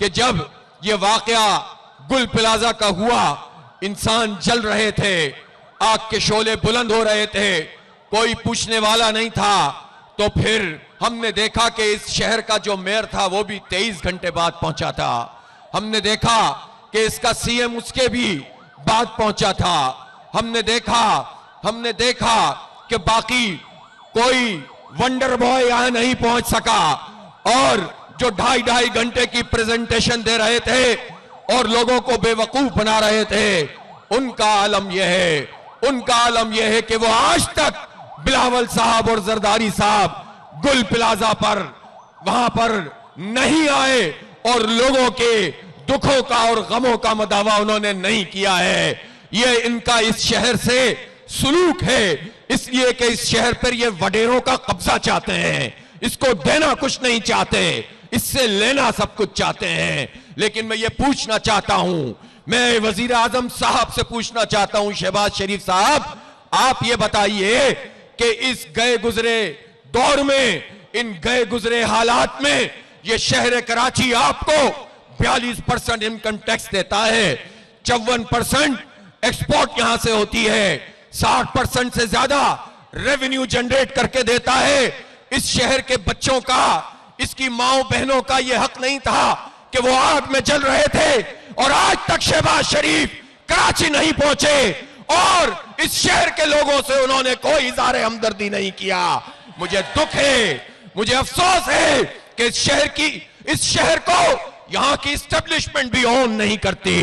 कि जब ये वाकया गुल प्लाजा का हुआ, इंसान जल रहे थे, आग के शोले बुलंद हो रहे थे, कोई पूछने वाला नहीं था, तो फिर हमने देखा कि इस शहर का जो मेयर था वो भी 23 घंटे बाद पहुंचा था। हमने देखा कि इसका सीएम उसके भी बाद पहुंचा था। हमने देखा कि बाकी कोई वंडर बॉय यहां नहीं पहुंच सका, और जो 2.5 घंटे की प्रेजेंटेशन दे रहे थे और लोगों को बेवकूफ बना रहे थे, उनका आलम यह है कि वो आज तक बिलावल साहब और जरदारी साहब गुल प्लाजा पर वहां पर नहीं आए और लोगों के दुखों का और गमों का मदावा उन्होंने नहीं किया है। ये इनका इस शहर से सुलूक है, इसलिए कि इस शहर पर ये वडेरों का कब्जा चाहते हैं। इसको देना कुछ नहीं चाहते, इससे लेना सब कुछ चाहते हैं। लेकिन मैं ये पूछना चाहता हूं, मैं वजीर आजम साहब से पूछना चाहता हूं, शहबाज शरीफ साहब, आप ये बताइए कि इस गए गुजरे दौर में, इन गए गुजरे हालात में, ये शहर कराची आपको 42% इनकम टैक्स देता है, 54% एक्सपोर्ट यहां से होती है, 60% से ज्यादा रेवेन्यू जनरेट करके देता है। इस शहर के बच्चों का, इसकी माओ बहनों का यह हक नहीं था कि वो आग में जल रहे थे, और आज तक शहबाज शरीफ कराची नहीं पहुंचे और इस शहर के लोगों से उन्होंने कोई इज़हार हमदर्दी नहीं किया। मुझे दुख है, मुझे अफसोस है कि इस शहर को यहां की एस्टेब्लिशमेंट भी ऑन नहीं करती,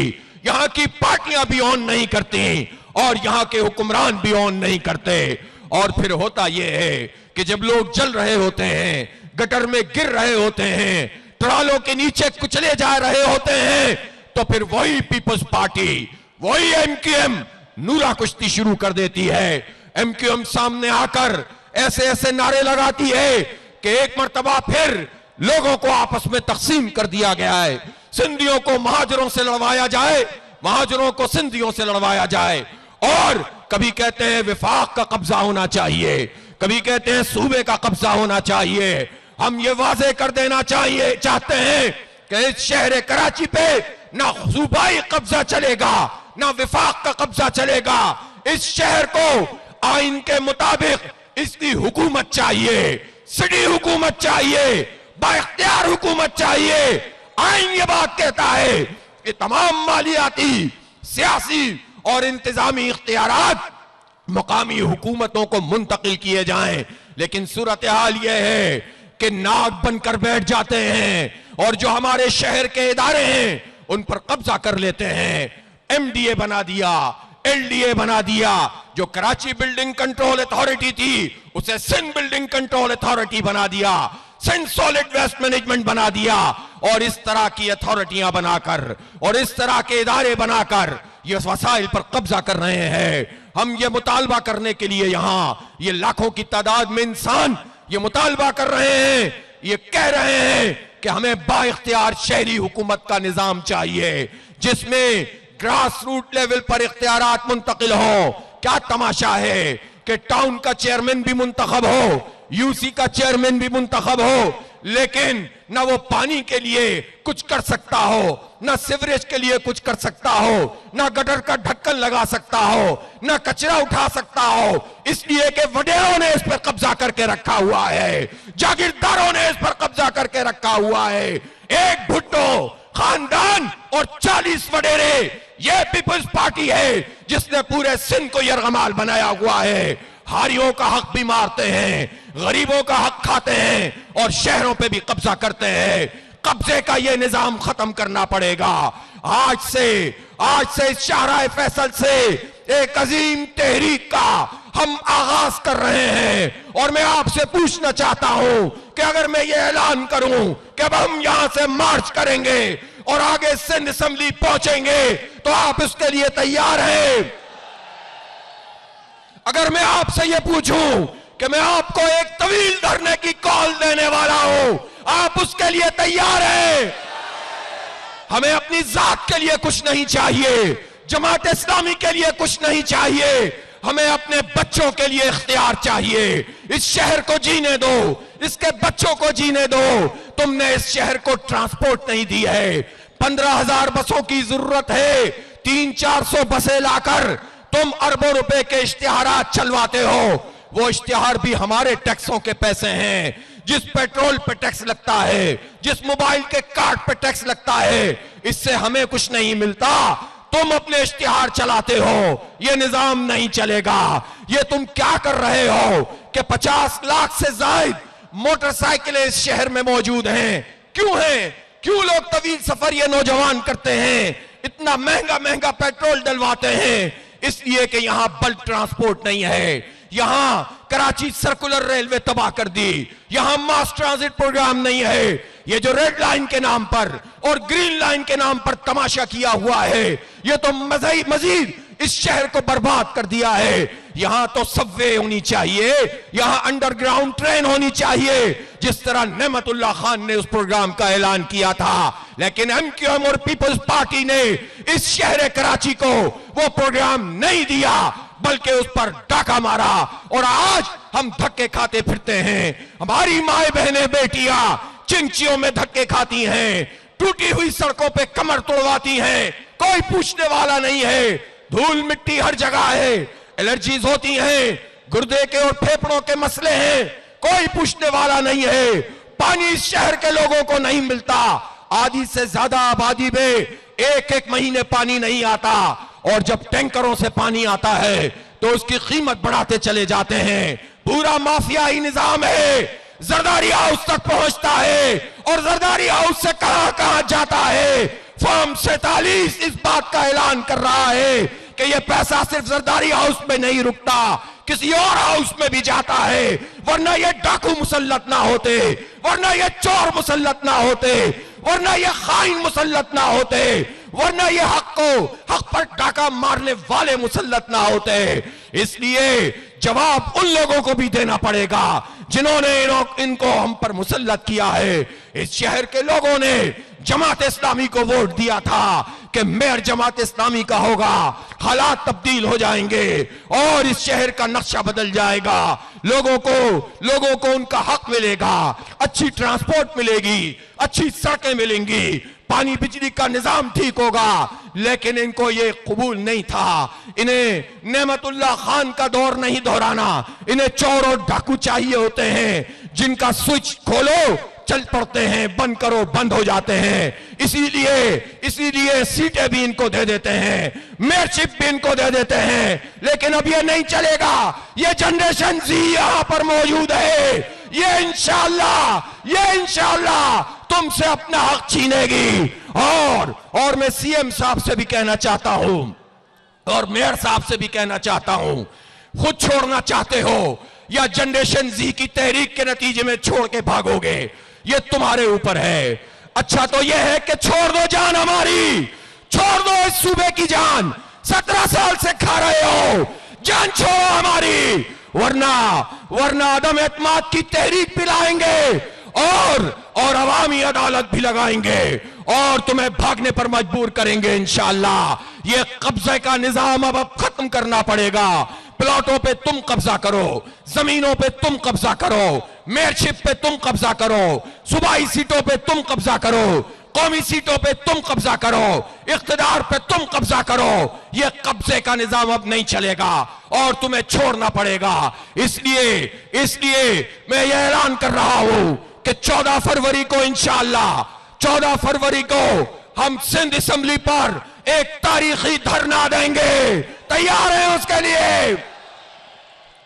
यहां की पार्टियां भी ऑन नहीं करती, और यहां के हुक्मरान भी ऑन नहीं करते। और फिर होता यह है कि जब लोग जल रहे होते हैं, गटर में गिर रहे होते हैं, ट्रालों के नीचे कुचले जा रहे होते हैं, तो फिर वही पीपल्स पार्टी, वही एमक्यूएम नूरा कुश्ती शुरू कर देती है। एमक्यूएम सामने आकर ऐसे ऐसे नारे लगाती है कि एक मर्तबा फिर लोगों को आपस में तकसीम कर दिया गया है, सिंधियों को महाजरों से लड़वाया जाए, महाजरों को सिंधियों से लड़वाया जाए, और कभी कहते हैं विफाक का कब्जा होना चाहिए, कभी कहते हैं सूबे का कब्जा होना चाहिए। हम ये वाजे कर देना चाहते हैं कि इस शहर कराची पे ना सूबाई कब्जा चलेगा, ना विफाक का कब्जा चलेगा। इस शहर को आइन के मुताबिक इसकी हुकूमत चाहिए, सिटी हुकूमत चाहिए, बाइख्तियार हुकूमत चाहिए। आइन ये बात कहता है कि तमाम मालियाती, सियासी और इंतजामी इख्तियारात मुकामी हुकूमतों को मुंतकिल किए जाएं, लेकिन सूरत हाल यह है कि नाक बनकर बैठ जाते हैं और जो हमारे शहर के इदारे हैं उन पर कब्जा कर लेते हैं। एमडीए बना दिया, एलडीए बना दिया, जो कराची बिल्डिंग कंट्रोल अथॉरिटी थी उसे सिंध बिल्डिंग कंट्रोल अथॉरिटी बना दिया, सिंध सॉलिड वेस्ट मैनेजमेंट बना दिया, और इस तरह की अथॉरिटियां बनाकर और इस तरह के इदारे बनाकर ये वसाइल पर कब्जा कर रहे हैं। हम ये मुतालबा करने के लिए यहां ये लाखों की तादाद में इंसान ये मुतालबा कर रहे हैं, ये कह रहे हैं कि हमें बाइख्तियार शहरी हुकूमत का निजाम चाहिए जिसमें ग्रास रूट लेवल पर इख्तियारात मुंतकिल हो। क्या तमाशा है कि टाउन का चेयरमैन भी मुंतखब हो, यूसी का चेयरमैन भी मुंतखब हो, लेकिन ना वो पानी के लिए कुछ कर सकता हो, ना सीवरेज के लिए कुछ कर सकता हो, ना गटर का ढक्कन लगा सकता हो, ना कचरा उठा सकता हो, इसलिए कि वडेरों ने इस पर कब्जा करके रखा हुआ है, जागीरदारों ने इस पर कब्जा करके रखा हुआ है। एक भुट्टो खानदान और 40 वडेरे, ये पीपल्स पार्टी है जिसने पूरे सिंध को यरगमाल बनाया हुआ है। हारियों का हक भी मारते हैं, गरीबों का हक खाते हैं और शहरों पे भी कब्जा करते हैं। कब्जे का ये निजाम खत्म करना पड़ेगा। आज से इस शाहराए फैसल से एक अजीम तहरीक का हम आगाज कर रहे हैं, और मैं आपसे पूछना चाहता हूं कि अगर मैं ये ऐलान करूं कि अब हम यहां से मार्च करेंगे और आगे सिंध असेंबली पहुंचेंगे, तो आप इसके लिए तैयार हैं? अगर मैं आपसे ये पूछूं कि मैं आपको एक तवील धरने की कॉल देने वाला हूं, आप उसके लिए तैयार हैं? हमें अपनी जात के लिए कुछ नहीं चाहिए, जमात इस्लामी के लिए कुछ नहीं चाहिए, हमें अपने बच्चों के लिए इख्तियार चाहिए। इस शहर को जीने दो, इसके बच्चों को जीने दो। तुमने इस शहर को ट्रांसपोर्ट नहीं दी है। 15,000 बसों की जरूरत है। 300-400 बसें लाकर तुम अरबों रुपए के इश्तिहारात चलवाते हो। वो इश्तिहार भी हमारे टैक्सों के पैसे हैं। जिस पेट्रोल पे टैक्स लगता है, जिस मोबाइल के कार्ड पे टैक्स लगता है, इससे हमें कुछ नहीं मिलता। तुम अपने इश्तिहार चलाते हो। ये निजाम नहीं चलेगा। ये तुम क्या कर रहे हो कि 50 लाख से ज्यादा मोटरसाइकिलें इस शहर में मौजूद हैं। क्यों हैं? क्यों लोग तवील सफर ये नौजवान करते हैं? इतना महंगा महंगा पेट्रोल डलवाते हैं इसलिए कि यहां बल्क ट्रांसपोर्ट नहीं है। यहां कराची सर्कुलर रेलवे तबाह कर दी। यहां मास ट्रांजिट प्रोग्राम नहीं है। ये जो रेड लाइन के नाम पर और ग्रीन लाइन के नाम पर तमाशा किया हुआ है, ये तो मजीद इस शहर को बर्बाद कर दिया है। यहां तो सबवे होनी चाहिए, यहां अंडरग्राउंड ट्रेन होनी चाहिए, जिस तरह नेमतुल्लाह खान ने उस प्रोग्राम का ऐलान किया था। लेकिन एमक्यूएम और पीपल्स पार्टी ने इस शहर कराची को वो प्रोग्राम नहीं दिया, बल्कि उस पर डाका मारा। और आज हम धक्के खाते फिरते हैं। हमारी माए बहनें बेटियां चिंचियों में धक्के खाती हैं, टूटी हुई सड़कों पे कमर तोड़वाती हैं। कोई पूछने वाला नहीं है। धूल मिट्टी हर जगह है। एलर्जीज होती हैं, गुर्दे के और फेफड़ों के मसले हैं। कोई पूछने वाला नहीं है। पानी इस शहर के लोगों को नहीं मिलता। आधी से ज्यादा आबादी में एक महीने पानी नहीं आता, और जब टैंकरों से पानी आता है तो उसकी कीमत बढ़ाते चले जाते हैं। पूरा माफियाई निजाम है। जरदारी हाउस तक पहुंचता है और जरदारी हाउस से कहां कहां जाता है। फॉर्म 47 इस बात का ऐलान कर रहा है कि यह पैसा सिर्फ जरदारी हाउस में नहीं रुकता, किसी और हाउस में भी जाता है। वरना ये डाकू मुसल्लत ना होते, वरना ये चोर मुसल्लत ना होते, वरना ये खाइन मुसल्लत ना होते, वरना ये हक पर डाका मारने वाले मुसल्लत ना होते। इसलिए जवाब उन लोगों को भी देना पड़ेगा जिन्होंने इनको हम पर मुसल्लत किया है। इस शहर के लोगों ने जमात इस्लामी को वोट दिया था कि मेयर जमात इस्लामी का होगा, हालात तब्दील हो जाएंगे और इस शहर का नक्शा बदल जाएगा। लोगों को उनका हक मिलेगा, अच्छी ट्रांसपोर्ट मिलेगी, अच्छी सड़कें मिलेंगी, पानी बिजली का निजाम ठीक होगा। लेकिन इनको ये कबूल नहीं था। इन्हें नेमतुल्लाह खान का दौर नहीं दोहराना। इन्हें चोर और डाकू चाहिए होते हैं जिनका स्विच खोलो चल पड़ते हैं, बंद करो बंद हो जाते हैं। इसीलिए सीटें भी इनको दे देते हैं, मेयरशिप भी इनको दे देते हैं। लेकिन अब ये नहीं चलेगा। ये जनरेशन जी यहां पर मौजूद है। ये इंशाअल्लाह तुमसे अपना हक छीनेगी। और मैं सीएम साहब से भी कहना चाहता हूं और मेयर साहब से भी कहना चाहता हूं, खुद छोड़ना चाहते हो या जनरेशन जी की तहरीक के नतीजे में छोड़ के भागोगे, ये तुम्हारे ऊपर है। अच्छा तो यह है कि छोड़ दो जान हमारी, छोड़ दो इस सूबे की जान। 17 साल से खा रहे हो, जान छोड़ो हमारी, वरना अदम एतमाद की तहरीक पिलाएंगे और अवामी अदालत भी लगाएंगे और तुम्हें भागने पर मजबूर करेंगे इंशाअल्लाह। ये कब्जे का निजाम अब खत्म करना पड़ेगा। प्लॉटों पे तुम कब्जा करो, जमीनों पे तुम कब्जा करो, मेयरशिप पे तुम कब्जा करो, सूबाई सीटों पे तुम कब्जा करो, कौमी सीटों पे तुम कब्जा करो, इख्तिदार पे तुम कब्जा करो। यह कब्जे का निजाम अब नहीं चलेगा और तुम्हें छोड़ना पड़ेगा। इसलिए मैं यह ऐलान कर रहा हूं कि 14 फरवरी को इंशाअल्लाह 14 फरवरी को हम सिंध असेंबली पर एक तारीखी धरना देंगे। तैयार हैं उसके लिए?